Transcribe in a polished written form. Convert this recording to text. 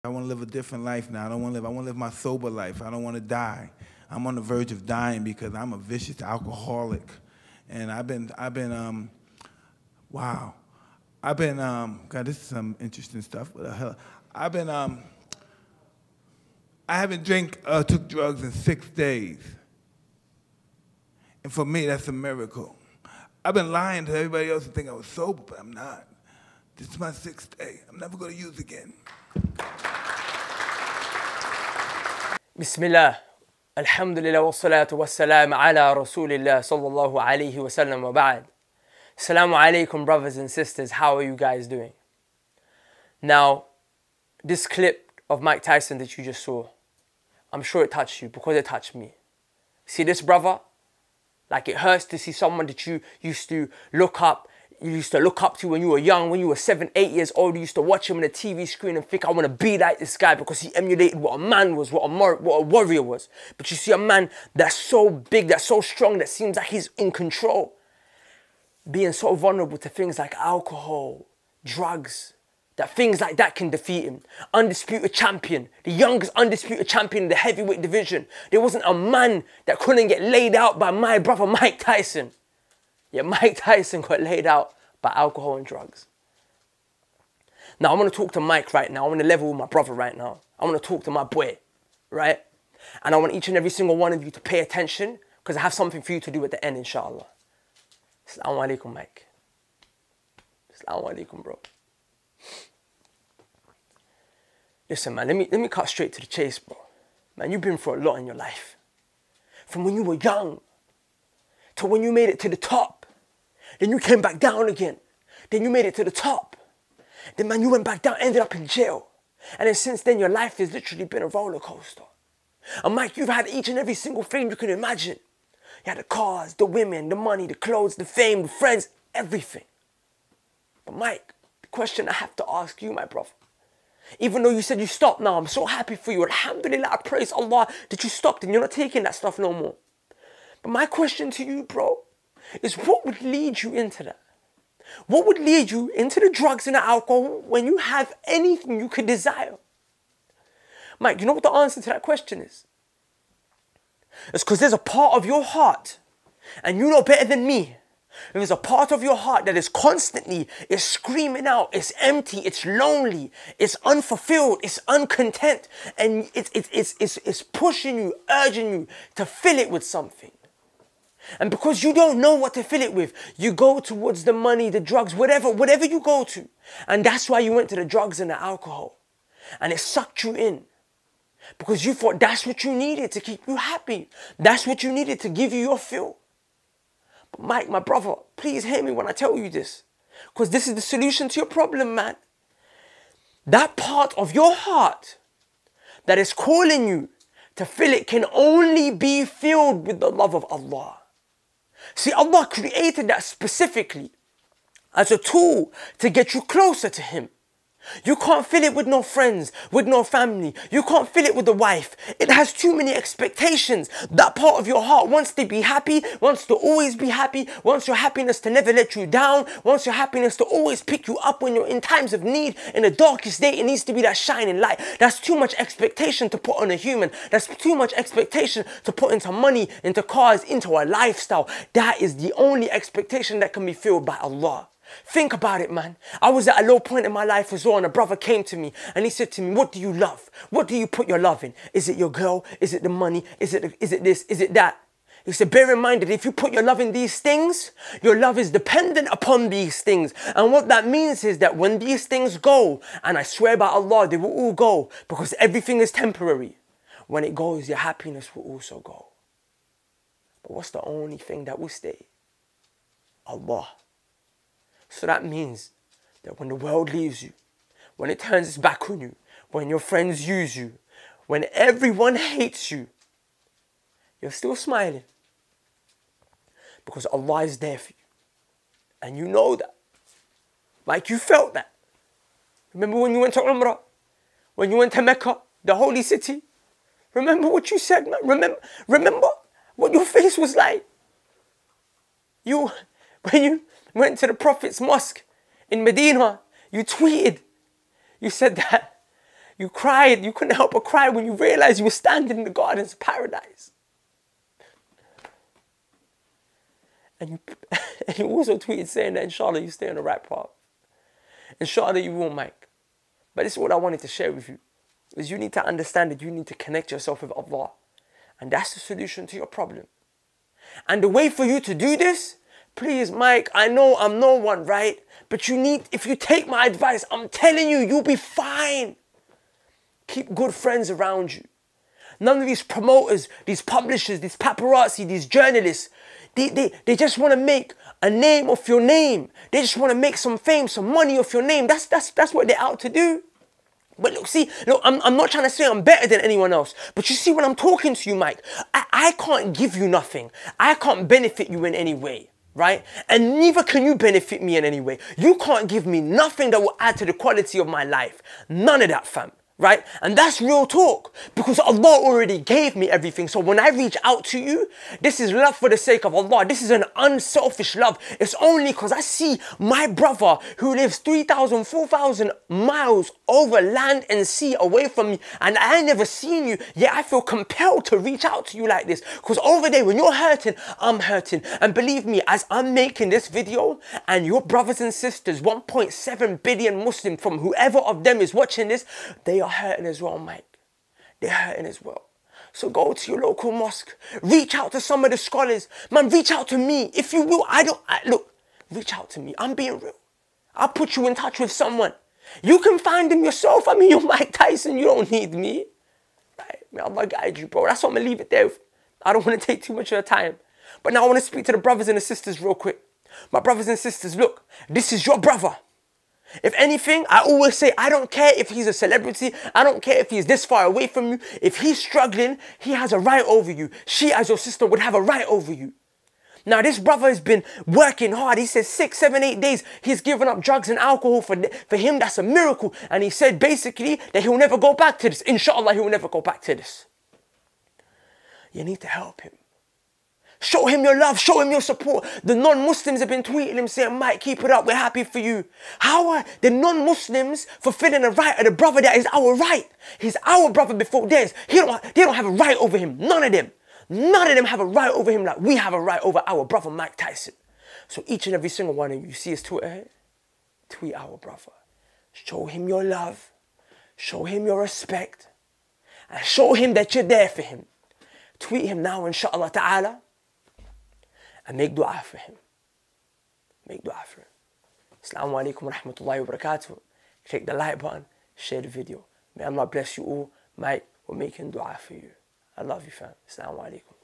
I want to live a different life now. I want to live my sober life. I don't want to die. I'm on the verge of dying because I'm a vicious alcoholic. And wow. God, this is some interesting stuff. What the hell? I haven't took drugs in 6 days. And for me, that's a miracle. I've been lying to everybody else and think I was sober, but I'm not. This is my 6th day. I'm never going to use again. Bismillah, alhamdulillah, wassalatu wassalam ala rasulillah sallallahu alayhi wa sallam wa ba'd. Assalamu alaikum, brothers and sisters. How are you guys doing? Now, this clip of Mike Tyson that you just saw, I'm sure it touched you because it touched me. See this brother? Like, it hurts to see someone that you used to look up to when you were young, when you were 7, 8 years old. You used to watch him on the TV screen and think, I want to be like this guy because he emulated what a man was, what a warrior was. But you see a man that's so big, that's so strong, that seems like he's in control, being so vulnerable to things like alcohol, drugs, that things like that can defeat him. Undisputed champion, the youngest undisputed champion in the heavyweight division. There wasn't a man that couldn't get laid out by my brother Mike Tyson. Yeah, Mike Tyson got laid out by alcohol and drugs. Now, I want to talk to Mike right now. I want to level with my brother right now. I want to talk to my boy, right? And I want each and every single one of you to pay attention because I have something for you to do at the end, inshallah. Assalamu alaikum, Mike. Assalamu alaikum, bro. Listen, man, let me cut straight to the chase, bro. Man, you've been through a lot in your life. From when you were young to when you made it to the top. Then you came back down again. Then you made it to the top. Then, man, you went back down, ended up in jail. And then since then, your life has literally been a roller coaster. And Mike, you've had each and every single thing you can imagine. You had the cars, the women, the money, the clothes, the fame, the friends, everything. But Mike, the question I have to ask you, my brother, even though you said you stopped now, I'm so happy for you. Alhamdulillah, I praise Allah that you stopped and you're not taking that stuff no more. But my question to you, bro, is what would lead you into that? What would lead you into the drugs and the alcohol when you have anything you could desire? Mike, you know what the answer to that question is? It's because there's a part of your heart, and you know better than me, there's a part of your heart that is constantly, is screaming out, it's empty, it's lonely, it's unfulfilled, it's uncontent, and it's pushing you, urging you to fill it with something. And because you don't know what to fill it with, you go towards the money, the drugs, whatever you go to. And that's why you went to the drugs and the alcohol. And it sucked you in. Because you thought that's what you needed to keep you happy. That's what you needed to give you your fill. But Mike, my brother, please hear me when I tell you this. Because this is the solution to your problem, man. That part of your heart that is calling you to fill it can only be filled with the love of Allah. See, Allah created that specifically as a tool to get you closer to Him. You can't fill it with no friends, with no family. You can't fill it with a wife. It has too many expectations. That part of your heart wants to be happy, wants to always be happy, wants your happiness to never let you down, wants your happiness to always pick you up when you're in times of need. In the darkest day, it needs to be that shining light. That's too much expectation to put on a human. That's too much expectation to put into money, into cars, into a lifestyle. That is the only expectation that can be filled by Allah. Think about it, man. I was at a low point in my life as well, and a brother came to me and he said to me, what do you love? What do you put your love in? Is it your girl? Is it the money? Is it this? Is it that? He said, bear in mind that if you put your love in these things, your love is dependent upon these things. And what that means is that when these things go, and I swear by Allah, they will all go because everything is temporary. When it goes, your happiness will also go. But what's the only thing that will stay? Allah. So that means that when the world leaves you, when it turns its back on you, when your friends use you, when everyone hates you, you're still smiling. Because Allah is there for you. And you know that. Like you felt that. Remember when you went to Umrah? When you went to Mecca, the holy city? Remember what you said, man? Remember what your face was like? When you went to the Prophet's mosque in Medina, you tweeted. You said that You cried. You couldn't help but cry when you realized you were standing in the gardens of paradise. And you also tweeted saying that inshallah you stay on the right path. Inshallah you will, Mike. But this is what I wanted to share with you. Is you need to understand that you need to connect yourself with Allah. And that's the solution to your problem. And the way for you to do this, please, Mike, I know I'm no one, right? But you need, if you take my advice, I'm telling you, you'll be fine. Keep good friends around you. None of these promoters, these publishers, these paparazzi, these journalists, they just want to make a name off your name. They just want to make some fame, some money off your name. That's what they're out to do. But look, see, look, I'm not trying to say I'm better than anyone else. But you see, when I'm talking to you, Mike, I can't give you nothing. I can't benefit you in any way, right? And neither can you benefit me in any way. You can't give me nothing that will add to the quality of my life. None of that, fam. Right? And that's real talk, because Allah already gave me everything. So when I reach out to you, this is love for the sake of Allah. This is an unselfish love. It's only because I see my brother who lives 3,000, 4,000 miles over land and sea away from me, and I ain't never seen you, yet I feel compelled to reach out to you like this. Because over there, when you're hurting, I'm hurting. And believe me, as I'm making this video, and your brothers and sisters, 1.7 billion Muslims, from whoever of them is watching this, they are hurting as well, Mike. They're hurting as well. So go to your local mosque. Reach out to some of the scholars. Man, reach out to me. If you will, look, reach out to me. I'm being real. I'll put you in touch with someone. You can find him yourself. I mean, you're Mike Tyson. You don't need me. Right? May Allah guide you, bro. That's what I'm going to leave it there. I don't want to take too much of your time. But now I want to speak to the brothers and the sisters real quick. My brothers and sisters, look, this is your brother. If anything, I always say, I don't care if he's a celebrity. I don't care if he's this far away from you. If he's struggling, he has a right over you. She, as your sister, would have a right over you. Now, this brother has been working hard. He said 6, 7, 8 days, he's given up drugs and alcohol. For him, that's a miracle. And he said, basically, that he'll never go back to this. Inshallah, he'll never go back to this. You need to help him. Show him your love. Show him your support. The non-Muslims have been tweeting him saying, Mike, keep it up. We're happy for you. How are the non-Muslims fulfilling the right of the brother that is our right? He's our brother before theirs. They don't have a right over him. None of them. None of them have a right over him like we have a right over our brother Mike Tyson. So each and every single one of you see his Twitter here? Tweet our brother. Show him your love. Show him your respect. And show him that you're there for him. Tweet him now, inshallah ta'ala. And make dua for him. Make dua for him. Assalamu alaikum wa rahmatullahi wa barakatuh. Click the like button. Share the video. May Allah bless you all. Mike, we're making dua for you. I love you, fam. Assalamu alaikum.